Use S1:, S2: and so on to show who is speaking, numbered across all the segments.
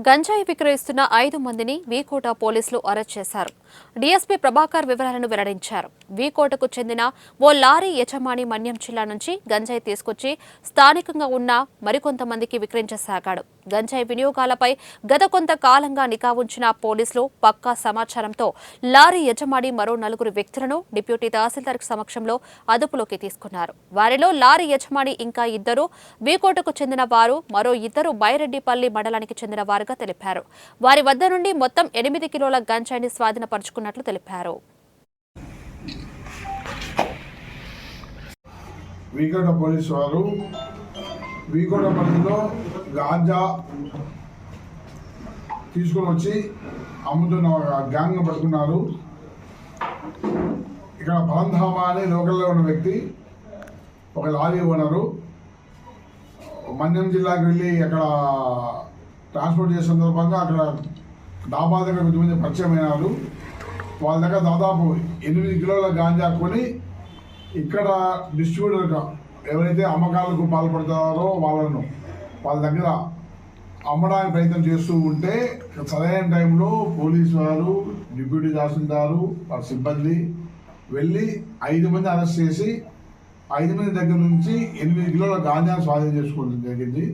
S1: గంజాయి విక్రయిస్తున్న 5 మందిని వీకోట పోలీసులు అరెస్ట్ చేశారు. డీఎస్పీ ప్రభాకర్ వివరాలను వెల్లడించారు. వీకోటకు చెందిన ఓ లారీ యజమాని మన్యం జిల్లా నుంచి గంజాయి తీసుకొచ్చి స్థానికంగా ఉన్న మరికొంతమందికి విక్రయించసాగాడు. గంజాయి వినియోగాలపై గత కొంతకాలంగా నిఘా ఉంచిన పోలీసులు పక్కా సమాచారంతో లారీ యజమాని మరో 4 వ్యక్తులను డిప్యూటీ తహసీల్దార్ సమక్షంలో అదుపులోకి తీసుకున్నారు. వారిలో లారీ యజమాని ఇంకా 2, వీకోటకు చెందిన వారు మరో 2 బైరెడ్డిపల్లి మండలానికి చెందిన వారుగా తెలిపారు. వారి వద్ద నుండి మొత్తం 8 కిలోల గంజాయిని స్వాధీనపరుచుకున్నట్లు తెలిపారు.
S2: వీకోట పోలీసు వారు వీకోట పరిధిలో గాంజా తీసుకొని వచ్చి అమ్ముతున్న గ్యాంగ్ పట్టుకున్నారు. ఇక్కడ పరంధామా అనే లోకల్లో ఉన్న వ్యక్తి ఒక లారీ ఓనరు మన్యం జిల్లాకి వెళ్ళి అక్కడ ట్రాన్స్పోర్ట్ చేసే సందర్భంగా అక్కడ డాబా దగ్గర కొంతమంది పరిచయం అయినారు. వాళ్ళ దగ్గర దాదాపు 8 కిలోల గాంజా కొని ఇక్కడ డిస్ట్రిబ్యూటర్గా ఎవరైతే అమ్మకాలకు పాల్పడతారో వాళ్ళ దగ్గర అమ్మడానికి ప్రయత్నం చేస్తూ ఉంటే సరైన టైంలో పోలీసు వారు, డిప్యూటీ తహసీల్దారు, వారి సిబ్బంది వెళ్ళి 5 మంది అరెస్ట్ చేసి 5 మంది దగ్గర నుంచి 8 కిలోల గాంజా స్వాధీనం చేసుకోవడం జరిగింది.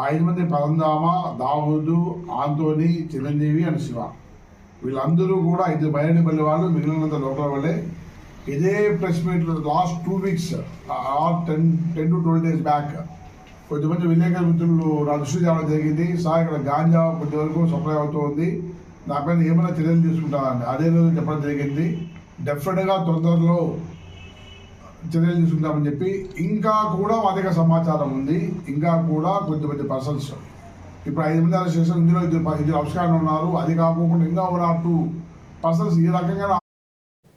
S2: 5 మంది పరంధామ, దావూదు, ఆంతోని, చిరంజీవి అండ్ శివ. వీళ్ళందరూ కూడా 5 బైరెడ్డిపల్లి వాళ్ళు, మిగిలినంత లోకల్ వాళ్ళే. ఇదే press meet last 2 weeks 10 to 12 days back కొంతమంది విలేకరుల మిత్రులు నా దృష్టి తేవడం జరిగింది. సార్ ఇక్కడ గాంజా కొంతవరకు సప్లై అవుతుంది, దానిపైన ఏమైనా చర్యలు తీసుకుంటారని అదే రోజు చెప్పడం జరిగింది. డెఫినెట్గా తొందరలో చర్యలు తీసుకుంటామని చెప్పి ఇంకా కూడా మా దగ్గర సమాచారం ఉంది. ఇంకా కూడా కొంతమంది పర్సన్స్ ఇప్పుడు 5 మంది అరెస్ట్ చేసిన ఇందులో 2 అపస్కారం ఉన్నారు. అది కాకుండా ఇంకా 1 or 2 పర్సన్స్ ఈ రకంగా